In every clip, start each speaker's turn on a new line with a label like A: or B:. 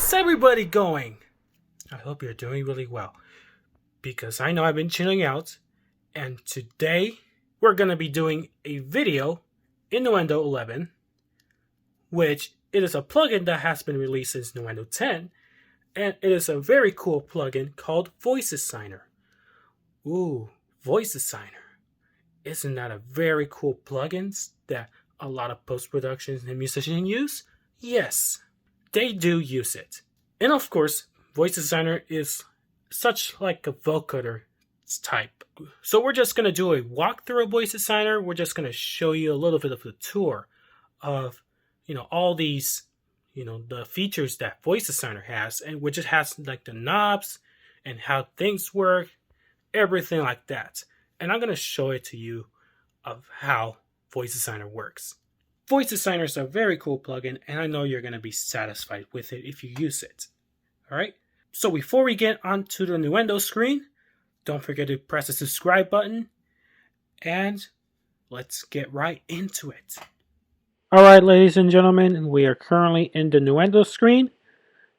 A: How's everybody going? I hope you're doing really well, because I know I've been chilling out, and today we're going to be doing a video in Nuendo 11, which it is a plugin that has been released since Nuendo 10, and it is a very cool plugin called VoiceDesigner. Ooh, VoiceDesigner. Isn't that a very cool plugin that a lot of post-productions and musicians use? Yes, they do use it. And of course, VoiceDesigner is such like a vocoder type. So we're just going to do a walkthrough of VoiceDesigner. We're just going to show you a little bit of the tour of, all these, the features that VoiceDesigner has, and which it has like the knobs and how things work, everything like that. And I'm going to show it to you of how VoiceDesigner works. VoiceDesigner is a very cool plugin, and I know you're going to be satisfied with it if you use it. Alright, so before we get onto the Nuendo screen, don't forget to press the subscribe button, and let's get right into it. Alright, ladies and gentlemen, we are currently in the Nuendo screen,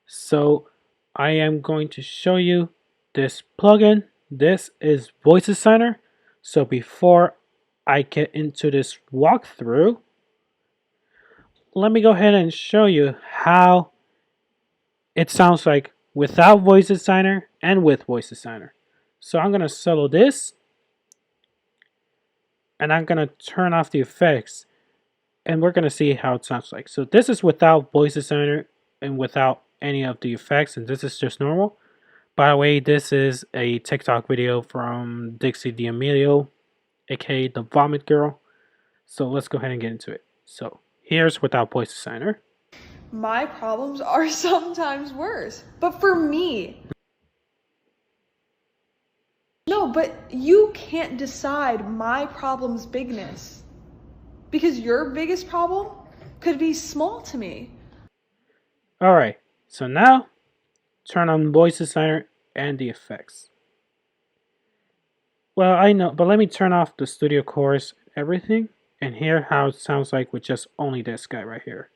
A: so I am going to show you this plugin. This is VoiceDesigner. So before I get into this walkthrough, let me go ahead and show you how it sounds like without VoiceDesigner and with VoiceDesigner. So I'm going to solo this, and I'm going to turn off the effects, and we're going to see how it sounds like. So this is without VoiceDesigner and without any of the effects, and this is just normal. By the way, this is a TikTok video from Dixie D'Amelio, aka the Vomit Girl. So let's go ahead and get into it. So here's without VoiceDesigner.
B: My problems are sometimes worse, but for me. No, but you can't decide my problem's bigness, because your biggest problem could be small to me.
A: Alright, so now turn on VoiceDesigner and the effects. Well, I know, but let me turn off the studio chorus, everything, and hear how it sounds like with just only this guy right here.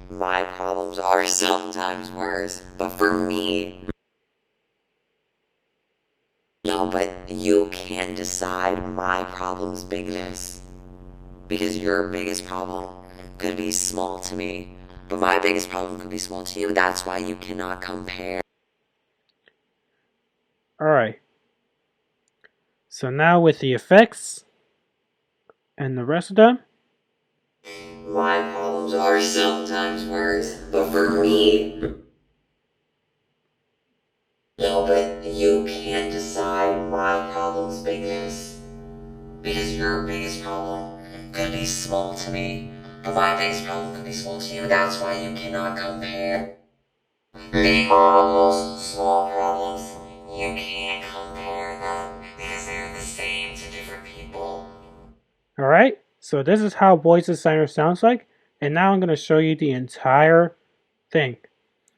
C: My problems are sometimes worse, but for me. No, but you can't decide my problem's bigness, because your biggest problem could be small to me, but my biggest problem could be small to you. That's why you cannot compare.
A: Alright. So now with the effects and the rest of them.
C: My problems are sometimes worse, but for me. No, but you can't decide my problem's bigness, because your biggest problem could be small to me, but my biggest problem could be small to you. That's why you cannot compare. Big problems, small problems, you can't compare them, because they're the same to different people.
A: Alright, so this is how VoiceDesigner sounds like, and now I'm going to show you the entire thing,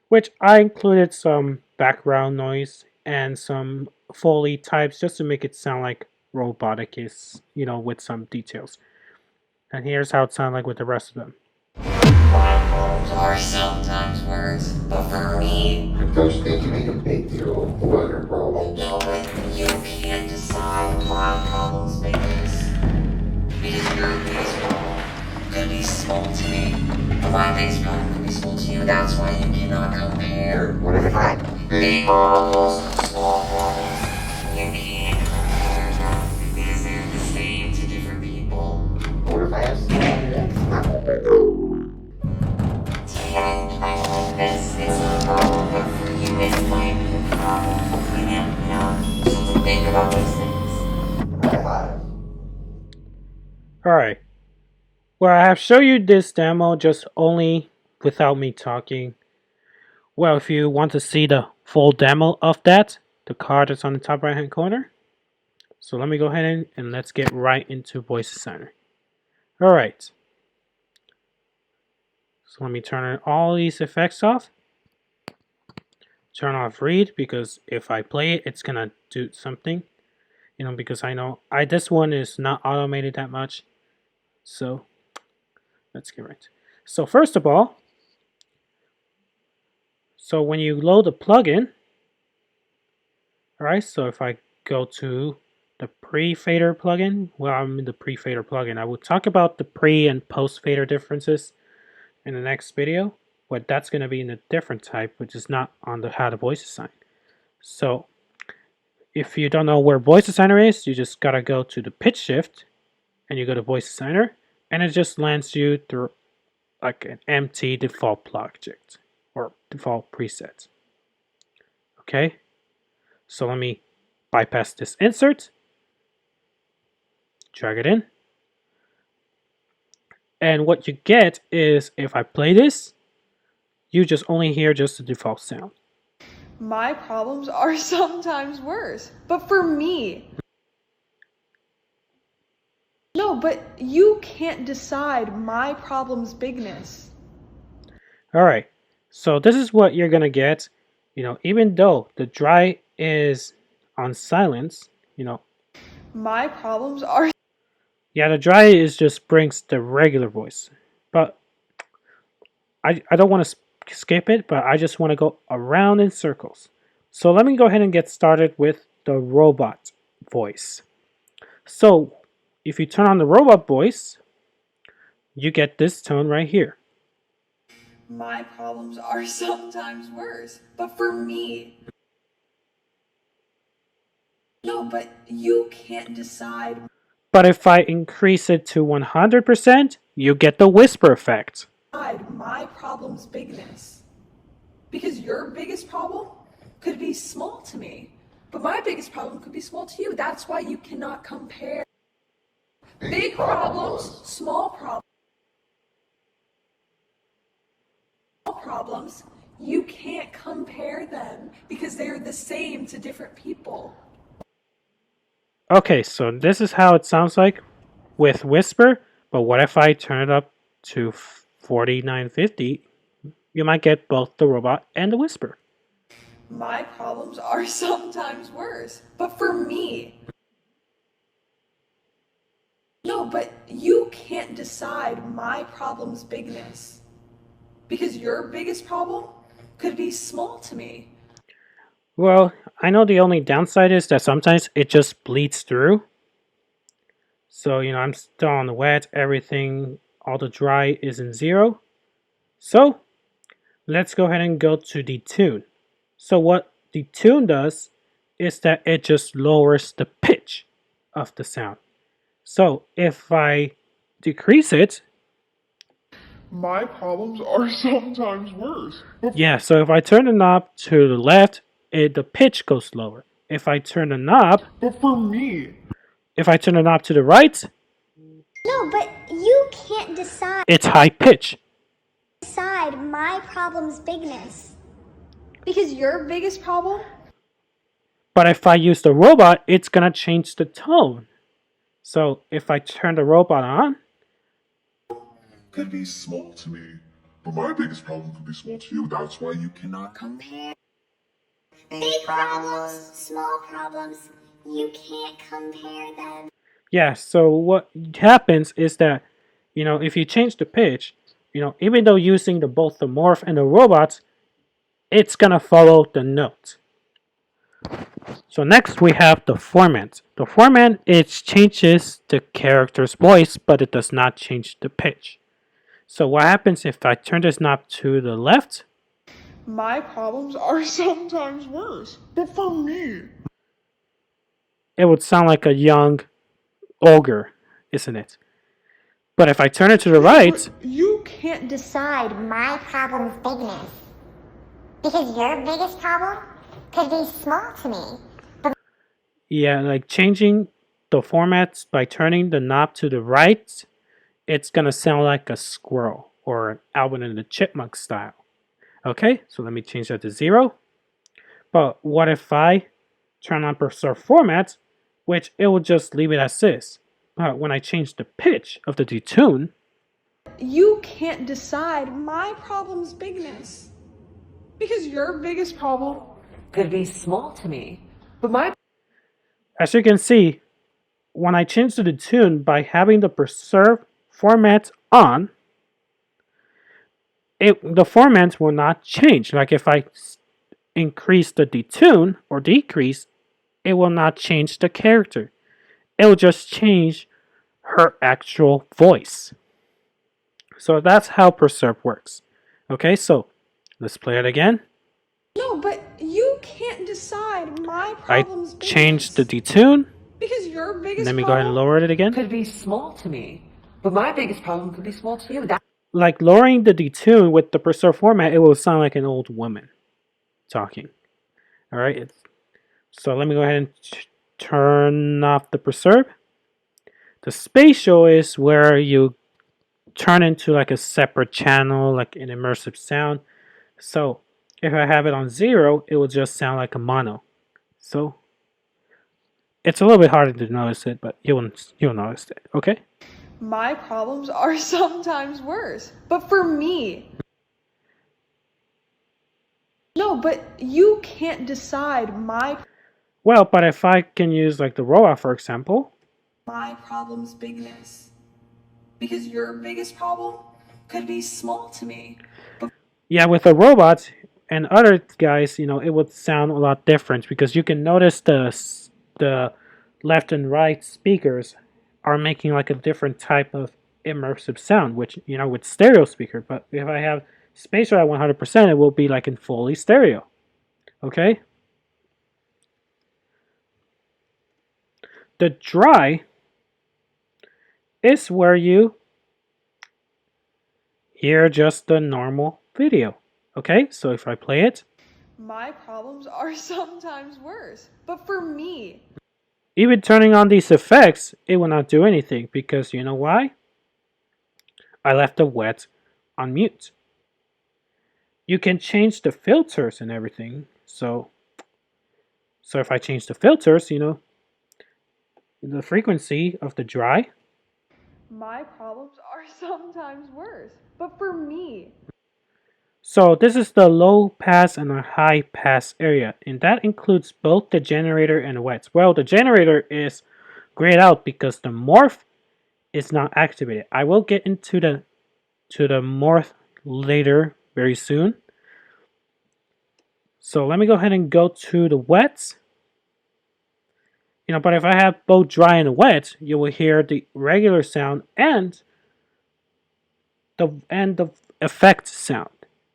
A: which I included some background noise and some Foley types just to make it sound like robotic is, with some details. And here's how it sounds like with the rest of them.
C: My problems are sometimes worse, but for me.
D: Just think you make a big deal of your problem.
C: No, but you can't decide my problem's biggest, because your biggest problem could be small to me, but my biggest problem could be small to you. That's why you cannot compare.
D: What if I?
C: Big problems, small problems, you can't compare them, because they're the same to different people.
D: What if I ask?
C: I like this, it's a problem, but for you it might be a problem. Hopefully so think about those things.
A: Alright. Well, I have shown you this demo just only without me talking. Well, if you want to see the full demo of that, the card is on the top right hand corner. So let me go ahead and let's get right into VoiceDesigner. Alright. So let me turn all these effects off. Turn off read, because if I play it, it's gonna do something. Because I know this one is not automated that much. So let's get right. So first of all, So when you load the plugin, all right, so if I go to the pre-fader plugin, well, I'm in the pre-fader plugin. I will talk about the pre and post-fader differences in the next video, but that's going to be in a different type, which is not on the how to voice design. So if you don't know where VoiceDesigner is, you just gotta go to the pitch shift and you go to VoiceDesigner, and it just lands you through like an empty default project or default preset. Okay, so let me bypass this insert, drag it in, and what you get is if I play this, you just only hear just the default sound.
B: My problems are sometimes worse, but for me. No, but you can't decide my problem's bigness.
A: All right, so this is what you're gonna get. You know, even though the dry is on silence, you know,
B: My problems are.
A: yeah, the dry is just brings the regular voice, but I don't want to skip it, but I just want to go around in circles. So let me go ahead and get started with the robot voice. So if you turn on the robot voice, you get this tone right here.
B: My problems are sometimes worse, but for me. No, but you can't decide.
A: But if I increase it to 100%, you get the whisper effect.
B: My problem's bigness. Because your biggest problem could be small to me, but my biggest problem could be small to you. That's why you cannot compare. Big problems, small problems, you can't compare them because they're the same to different people.
A: Okay, so this is how it sounds like with whisper, but what if I turn it up to 4950? You might get both the robot and the whisper.
B: My problems are sometimes worse, but for me. No, but you can't decide my problem's bigness because your biggest problem could be small to me.
A: Well, I know the only downside is that sometimes it just bleeds through. So, you know, I'm still on the wet, everything, all the dry is in 0. So, let's go ahead and go to Detune. So what Detune does is that it just lowers the pitch of the sound. So if I decrease it,
E: My problems are sometimes worse.
A: yeah, so if I turn the knob to the left, the pitch goes lower. If I turn the knob,
E: But for me,
A: if I turn the knob to the right,
F: No, but you can't
A: it's high pitch.
F: decide my problem's bigness.
B: Because your biggest problem
A: But if I use the robot, it's gonna change the tone. So if I turn the robot on,
E: could be small to me. But my biggest problem could be small to you. That's why you cannot
F: Compare big problems, small problems. You can't compare them.
A: yeah, so what happens is that, you know, if you change the pitch, you know, even though using both the morph and the robot, it's gonna follow the note. So next we have the Formant. The Formant, it changes the character's voice, but it does not change the pitch. So what happens if I turn this knob to the left?
B: my problems
E: are sometimes worse. But for me,
A: It would sound like a young ogre, isn't it? But if I turn it to the right,
B: you can't
F: Decide my problem's bigness. Because your biggest problem could be small to me.
A: yeah, like changing the formats by turning the knob to the right, it's gonna sound like a squirrel or an Alvin and the Chipmunk style. Okay, so let me change that to 0. But what if I turn on preserve format, which it will just leave it as is. But when I change the pitch of the detune,
B: you can't decide my problem's bigness. Because your biggest problem could be small to me, but my
A: as you can see, when I change the detune by having the preserve format on, the formant will not change. Like if I increase the detune or decrease, it will not change the character. It will just change her actual voice. So that's how Preserve works. Okay, so let's play it again.
B: No, but you can't decide my
A: I
B: problem's
A: changed the
B: bigness.
A: detune.
B: Because your biggest
A: Let me go ahead and
B: problem
A: lower it again.
C: Could be small to me, but my biggest problem could be small to you.
A: Like lowering the detune with the Preserve format, it will sound like an old woman talking. All right, so let me go ahead and turn off the Preserve. The Spatial is where you turn into like a separate channel, like an immersive sound. So if I have it on 0, it will just sound like a mono. So it's a little bit harder to notice it, but you'll notice it, okay?
B: my problems are sometimes worse. But for me. No, but you can't decide
A: Well, but if I can use like the robot, for example.
B: my problem's bigness. Because your biggest problem could be small to me.
A: Yeah, with the robots and other guys, it would sound a lot different because you can notice the left and right speakers are making like a different type of immersive sound, which with stereo speaker. But if I have spatial at 100%, it will be like in fully stereo. Okay. The dry is where you hear just the normal video. Okay, so if I play it,
B: my problems are sometimes worse. But for me.
A: even turning on these effects, it will not do anything because you know why? I left the wet on mute. You can change the filters and everything. So if I change the filters, the frequency of the dry.
B: My problems are sometimes worse. But for me.
A: So this is the low pass and the high pass area, and that includes both the generator and the wets. Well, the generator is grayed out because the morph is not activated. I will get into the morph later, very soon. So let me go ahead and go to the wets. But if I have both dry and wet, you will hear the regular sound and the effect sound.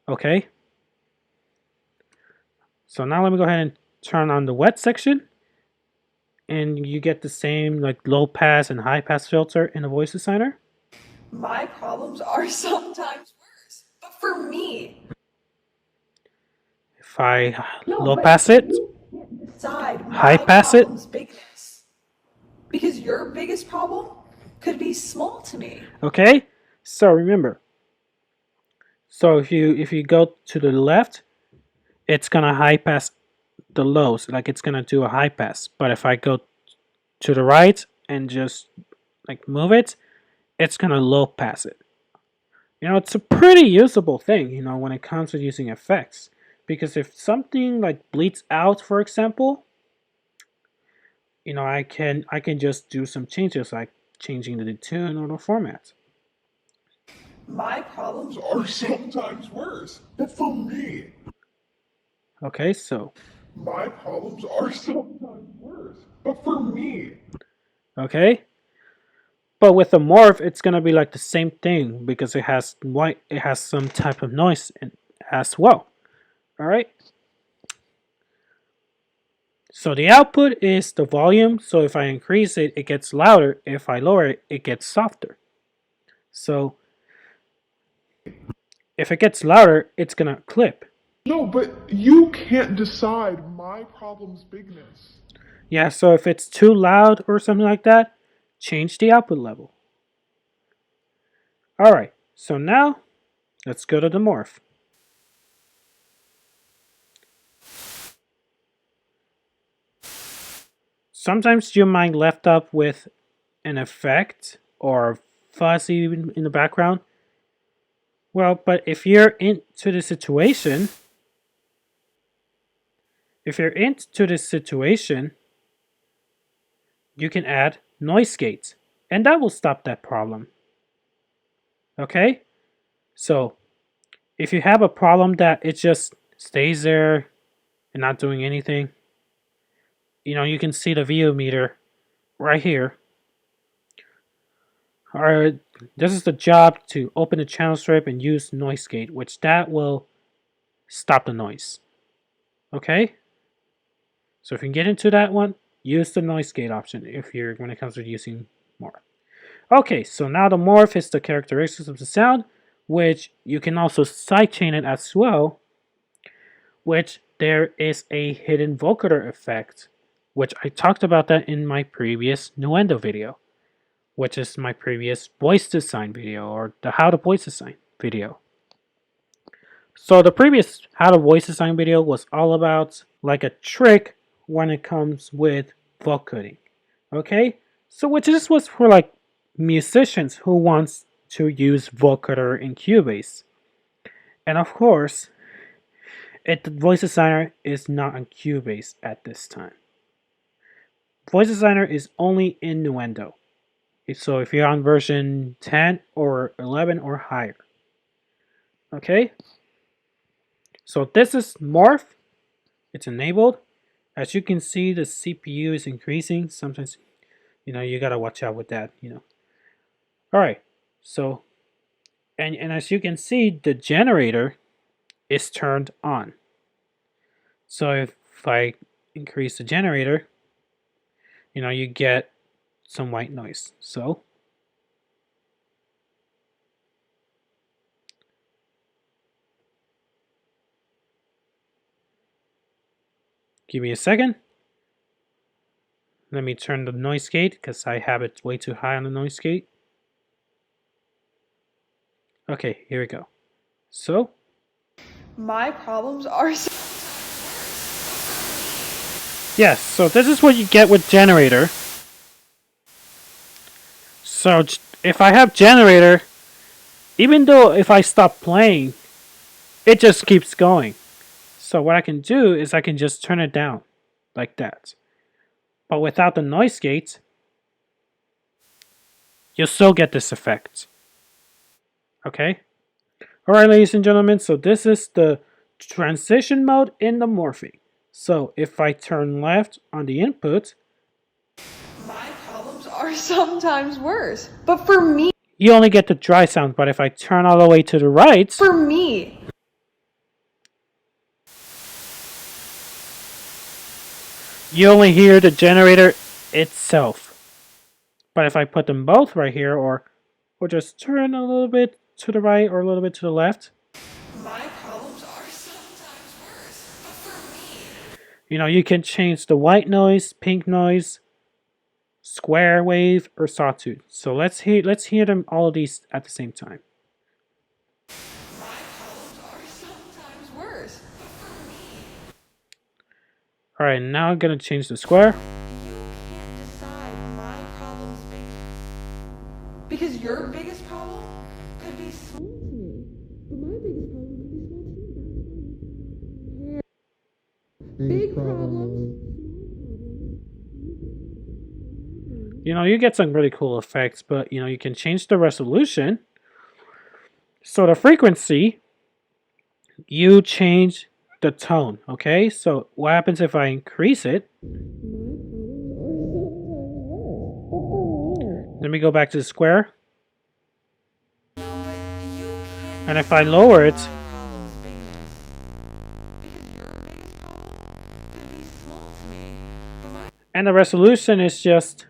A: Okay. So now let me go ahead and turn on the wet section, and you get the same like low pass and high pass filter in the VoiceDesigner.
B: My problems are sometimes worse. But for me.
A: If I low pass it, high pass it.
B: Bigness. Because your biggest problem could be small to me.
A: Okay. So remember. So if you go to the left, it's gonna high pass the lows, like it's gonna do a high pass. But if I go to the right and just like move it, it's gonna low pass it. It's a pretty usable thing, when it comes to using effects. Because if something like bleeds out, for example, I can just do some changes like changing the tune or the format.
B: My problems
E: Are sometimes worse, but for me,
A: Okay, so
E: my problems are sometimes worse, but for me.
A: okay. But with the morph, it's gonna be like the same thing because it has some type of noise as well. All right. So the output is the volume. So if I increase it, it gets louder. If I lower it, it gets softer. So if it gets louder, it's gonna clip.
E: No, but you can't decide my problem's bigness.
A: Yeah, so if it's too loud or something like that, change the output level. Alright, so now let's go to the morph. Sometimes you might left up with an effect or fuzzy in the background. Well, but if you're into the situation, you can add noise gates, and that will stop that problem. Okay? So if you have a problem that it just stays there and not doing anything, you can see the VO meter right here. Alright, this is the job to open the channel strip and use noise gate, which that will stop the noise. Okay? So if you can get into that one, use the noise gate option when it comes to using Morph. Okay, so now the Morph is the characteristics of the sound, which you can also sidechain it as well, which there is a hidden vocoder effect, which I talked about that in my previous Nuendo video, which is my previous voice design video, or the how to voice design video. So the previous how to voice design video was all about like a trick when it comes with vocoding. Okay, so which this was for like musicians who wants to use vocoder in Cubase, and of course, the voice designer is not on Cubase at this time. Voice designer is only in Nuendo. So if you're on version 10 or 11 or higher. Okay? So this is Morph. It's enabled. As you can see, the CPU is increasing. Sometimes, you gotta watch out with that, Alright, so, and as you can see, the generator is turned on. So if I increase the generator, you get some white noise. So give me a second. Let me turn the noise gate because I have it way too high on the noise gate. Okay, here we go. So
G: my problems are
A: yes, so this is what you get with generator. So if I have generator, even though if I stop playing, it just keeps going. So what I can do is I can just turn it down like that. But without the noise gate, you'll still get this effect. Okay? Alright, ladies and gentlemen, so this is the transition mode in the morphing. So if I turn left on the input,
G: my problems are sometimes worse. But for me,
A: you only get the dry sound, but if I turn all the way to the right,
G: for me,
A: you only hear the generator itself. But if I put them both right here, or just turn a little bit to the right or a little bit to the left,
G: my problems are sometimes worse. But for
A: me, you can change the white noise, pink noise, square wave, or sawtooth. So let's hear them all of these at the same time.
G: my problems are sometimes worse. But for me,
A: alright, now I'm gonna change the square.
G: you can't decide my problem's big. Because your biggest problem could be small to me. But my biggest problem could be small to you. Big problems.
A: You get some really cool effects, but you can change the resolution. So the frequency, you change the tone, okay? So what happens if I increase it? Let me go back to the square. And if I lower it, and the resolution is just,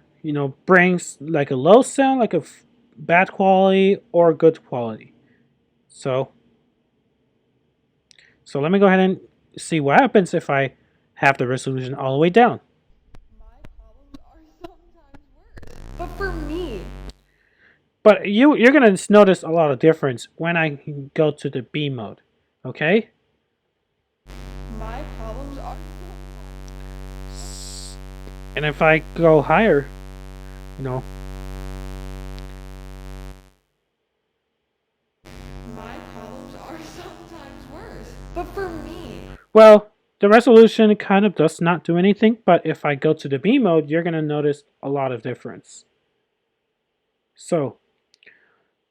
A: brings like a low sound, like a bad quality or good quality. So let me go ahead and see what happens if I have the resolution all the way down.
G: My problems are sometimes worse. But for me.
A: But you're going to notice a lot of difference when I go to the B mode. Okay?
G: My problems are.
A: And if I go higher,
G: my problems are sometimes worse. But for me.
A: well, the resolution kind of does not do anything, but if I go to the B mode, you're going to notice a lot of difference. So,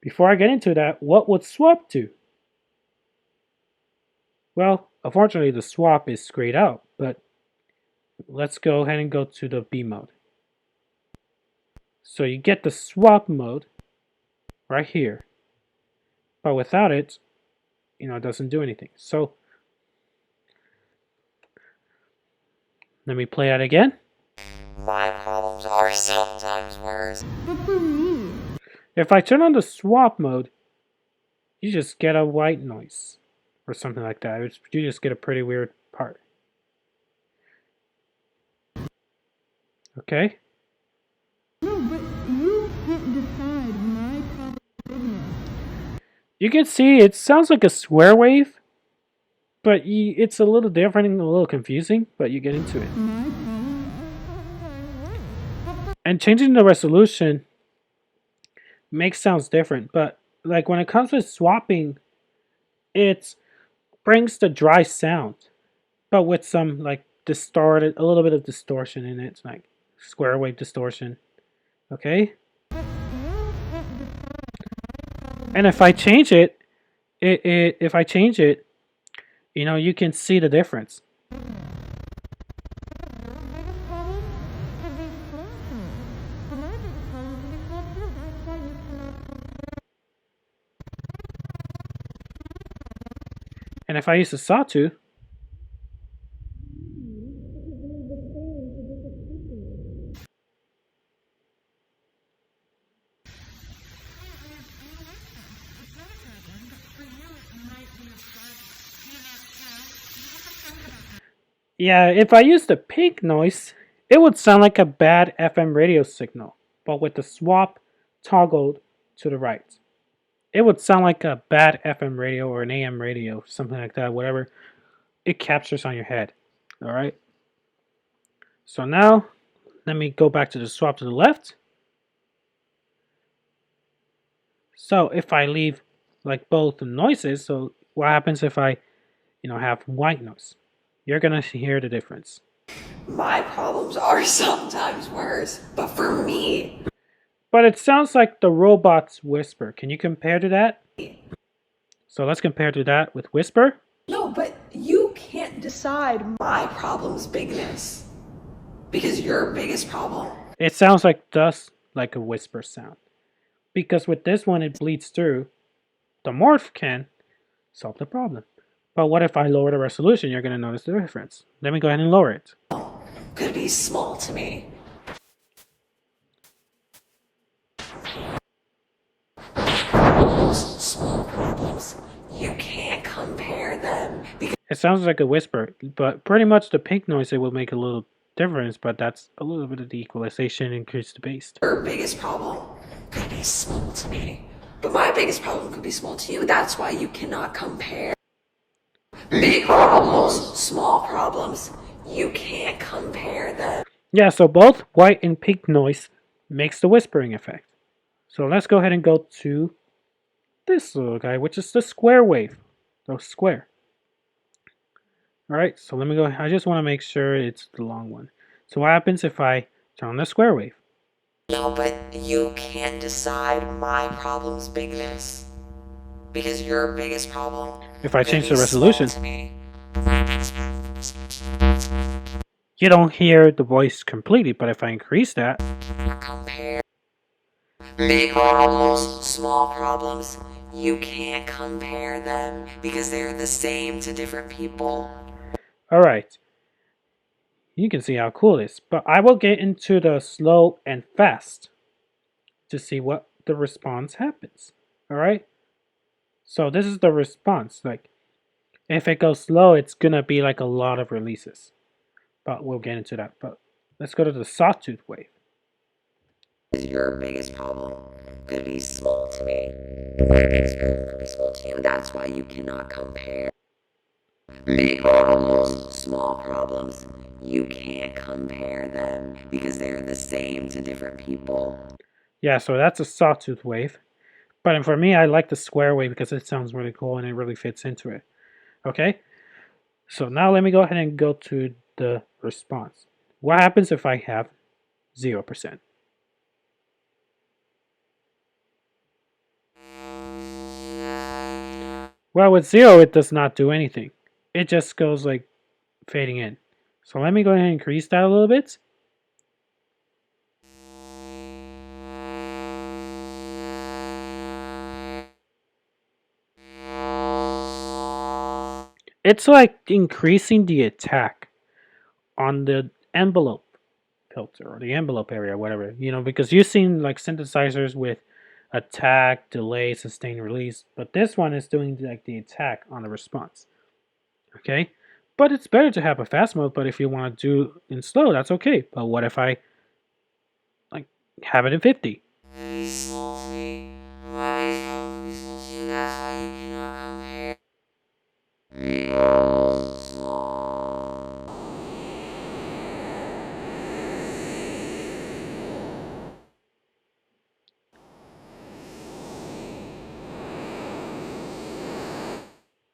A: before I get into that, what would swap do? Well, unfortunately the swap is grayed out, but let's go ahead and go to the B mode. So you get the swap mode right here, but without it, it doesn't do anything. So let me play that again.
C: My problems are sometimes worse.
A: If I turn on the swap mode, you just get a white noise or something like that. You just get a pretty weird part. Okay? You can see it sounds like a square wave, but it's a little different and a little confusing, but you get into it. And changing the resolution makes sounds different, but like when it comes with swapping, it brings the dry sound, but with some like distorted, a little bit of distortion in it, like square wave distortion. Okay? And if I change it, if I change it, you can see the difference. And if I use the sawtooth, yeah, if I use the pink noise, it would sound like a bad FM radio signal, but with the swap toggled to the right. It would sound like a bad FM radio or an AM radio, something like that, whatever it captures on your head. Alright? So now, let me go back to the swap to the left. So if I leave like both noises, so what happens if I, have white noise? You're gonna hear the difference.
B: My problems are sometimes worse, but for me,
A: But it sounds like the robot's whisper. Can you compare to that? So let's compare to that with whisper.
B: no, but you can't decide my problem's bigness. Because your biggest problem
A: It sounds like like a whisper sound. Because with this one it bleeds through. The morph can solve the problem. But what if I lower the resolution? You're gonna notice the difference. Let me go ahead and lower it.
B: could be small to me. Small problems, you can't compare them. Because
A: It sounds like a whisper, but pretty much the pink noise it will make a little difference, but that's a little bit of the equalization, increase the bass.
B: your biggest problem could be small to me. But my biggest problem could be small to you. That's why you cannot compare. Big problems, small problems, you can't compare them.
A: Yeah, so both white and pink noise makes the whispering effect. So let's go ahead and go to this little guy, which is the square wave. So square. Alright, so let me go. I just want to make sure it's the long one. So what happens if I turn on the square wave?
C: No, but you can't decide my problem's bigness. Because your biggest problem
A: If I
C: could
A: change
C: be
A: the resolution,
C: small to me.
A: you don't hear the voice completely, but if I increase that,
C: Compare big problems, small problems. You can't compare them because they're the same to different people.
A: alright, you can see how cool it is. But I will get into the slow and fast to see what the response happens. Alright? So this is the response. Like, if it goes slow, it's gonna be like a lot of releases. But we'll get into that. But let's go to the sawtooth wave.
C: Your biggest problem could be small to me. My biggest problem could be small to you. That's why you cannot compare. Big problems, small problems. You can't compare them because they're the same to different people.
A: Yeah, so that's a sawtooth wave. But for me, I like the square wave because it sounds really cool and it really fits into it. Okay? So now let me go ahead and go to the response. What happens if I have 0%? Well, with 0, it does not do anything. it just goes like fading in. So let me go ahead and increase that a little bit. It's like increasing the attack on the envelope filter or the envelope area, whatever, because you've seen like synthesizers with attack, delay, sustain, release, but this one is doing like the attack on the response. Okay, but it's better to have a fast mode. But if you want to do in slow, that's okay. But what if I like have it in 50?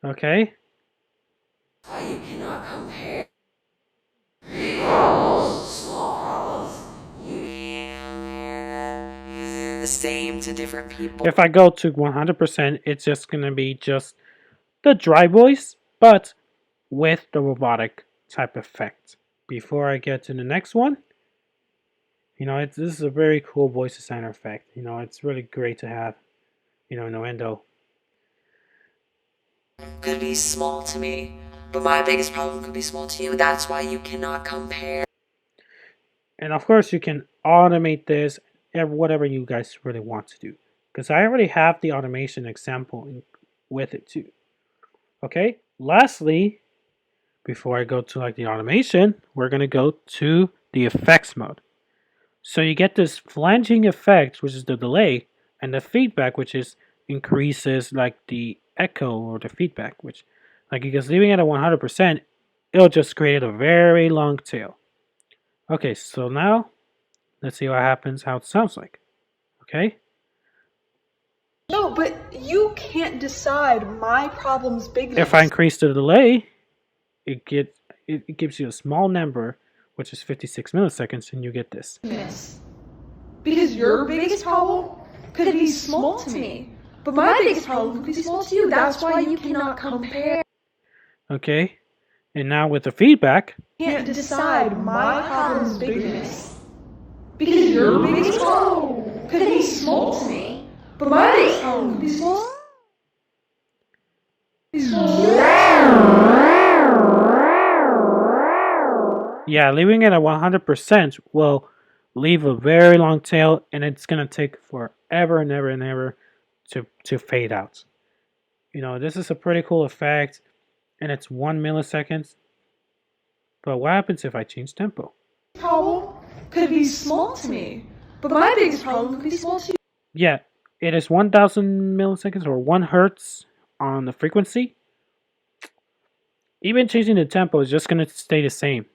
A: Okay.
C: You cannot compare. The same to different people.
A: If I go to 100%, it's just gonna be just the dry voice, but with the robotic type effect. Before I get to the next one, this is a very cool voice designer effect. It's really great to have, Nuendo.
C: Could be small to me, but my biggest problem could be small to you. That's why you cannot compare.
A: And of course, you can automate this, whatever you guys really want to do. Because I already have the automation example with it too. Okay, lastly, before I go to like the automation, we're going to go to the effects mode. So you get this flanging effect, which is the delay, and the feedback, which is increases like the echo or the feedback, which like because leaving it at 100%, it'll just create a very long tail. Okay, so now let's see what happens, how it sounds like. Okay?
B: No, but you can't decide my problem's bigness.
A: If I increase the delay, it gives you a small number, which is 56 milliseconds, and you get this.
B: Because your biggest problem could be small to me, but my biggest problem could be small to you. That's why you cannot compare.
A: Okay? And now with the feedback,
B: You can't decide my problem's bigness. Because your biggest problem could be small to me, but my biggest problem could be small.
A: yeah, leaving it at 100% will leave a very long tail, and it's gonna take forever and ever and ever to fade out. This is a pretty cool effect, and it's 1 millisecond. But what happens if I change tempo?
B: Problem could be small to me, but my biggest problem could be small to you.
A: Yeah, it is 1000 milliseconds or 1 hertz on the frequency. Even changing the tempo is just going to stay the same.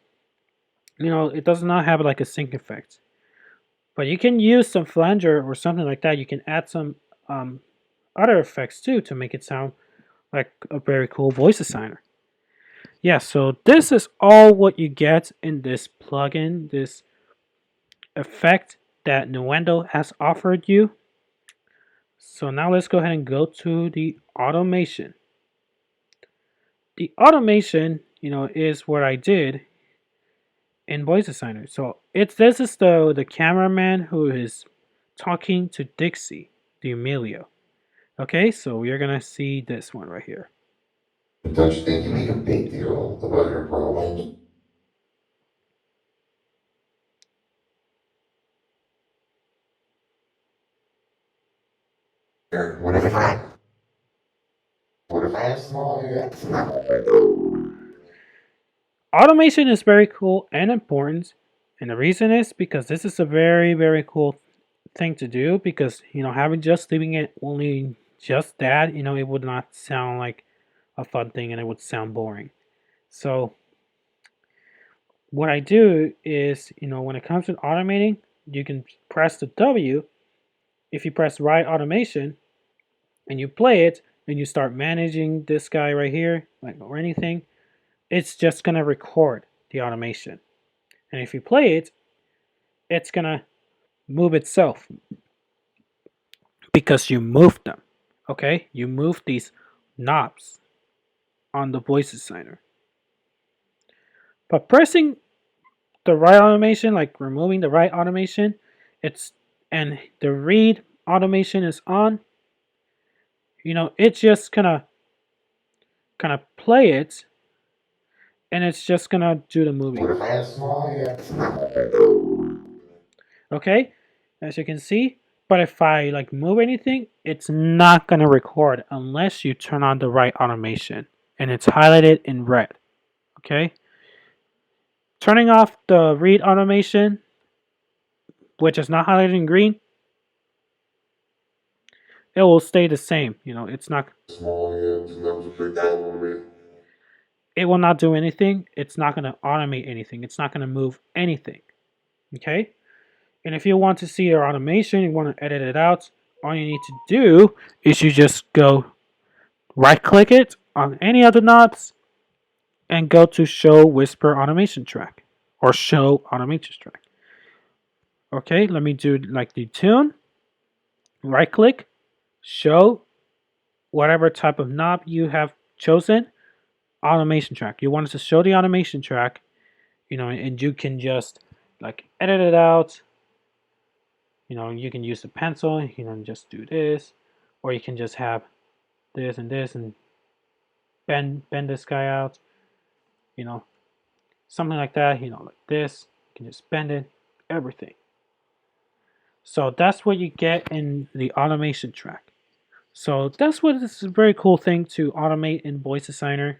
A: It does not have like a sync effect. But you can use some flanger or something like that. You can add some other effects too to make it sound like a very cool voice designer. Yeah, so this is all what you get in this plugin, this effect that Nuendo has offered you. So now let's go ahead and go to the automation. The automation, is what I did in VoiceDesigner. So this is the cameraman who is talking to Dixie D'Amelio. Okay, so we're gonna see this one right here.
D: Don't you think you make a big deal about your problem? What if I have small?
A: Automation is very cool and important, and the reason is because this is a very, very cool thing to do, because having just leaving it only just that, it would not sound like a fun thing, and it would sound boring. So what I do is, when it comes to automating, you can press the W. If you press right automation and you play it and you start managing this guy right here, like, or anything, it's just gonna record the automation. And if you play it, it's gonna move itself because you moved them. Okay, you move these knobs on the VoiceDesigner. But pressing the right automation, like removing the right automation, and the read automation is on, it's just gonna kind of play it, and it's just gonna do the movie. Okay, as you can see. But if I like move anything, it's not gonna record unless you turn on the right automation, and it's highlighted in red. Okay, turning off the read automation, which is not highlighted in green, it will stay the same. It's not. It will not do anything. It's not gonna automate anything. It's not gonna move anything. Okay. And if you want to see your automation, you want to edit it out, all you need to do is you just go right click it on any other knobs and go to show whisper automation track or show automation track. Okay, let me do like Detune. Right click, show whatever type of knob you have chosen, automation track. You want it to show the automation track, and you can just like edit it out. You can use a pencil, you can just do this, or you can just have this and this and bend this guy out, something like that, like this. You can just bend it, everything. So that's what you get in the automation track. So that's what this is a very cool thing to automate in VoiceDesigner.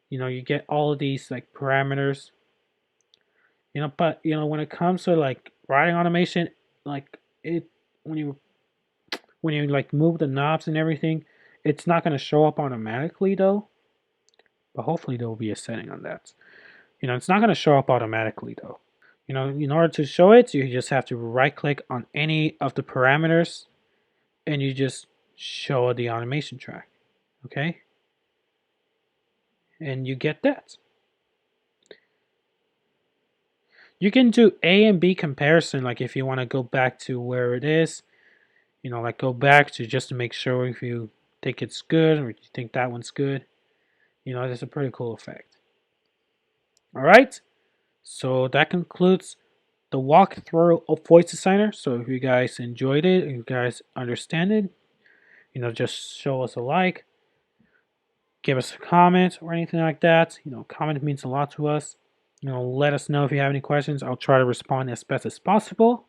A: You get all of these like parameters. But when it comes to like writing automation, like it when you like move the knobs and everything, it's not going to show up automatically though. But hopefully there will be a setting on that. It's not going to show up automatically though. In order to show it, you just have to right click on any of the parameters and you just show the automation track. Okay? And you get that. You can do A and B comparison, like if you want to go back to where it is, like go back to just to make sure if you think it's good or you think that one's good. It's a pretty cool effect. All right, so that concludes the walkthrough of VoiceDesigner. So if you guys enjoyed it, if you guys understand it, just show us a like, give us a comment or anything like that. Comment means a lot to us. Let us know if you have any questions. I'll try to respond as best as possible.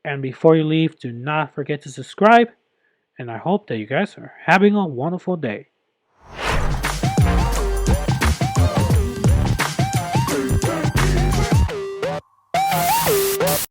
A: And before you leave, do not forget to subscribe. And I hope that you guys are having a wonderful day.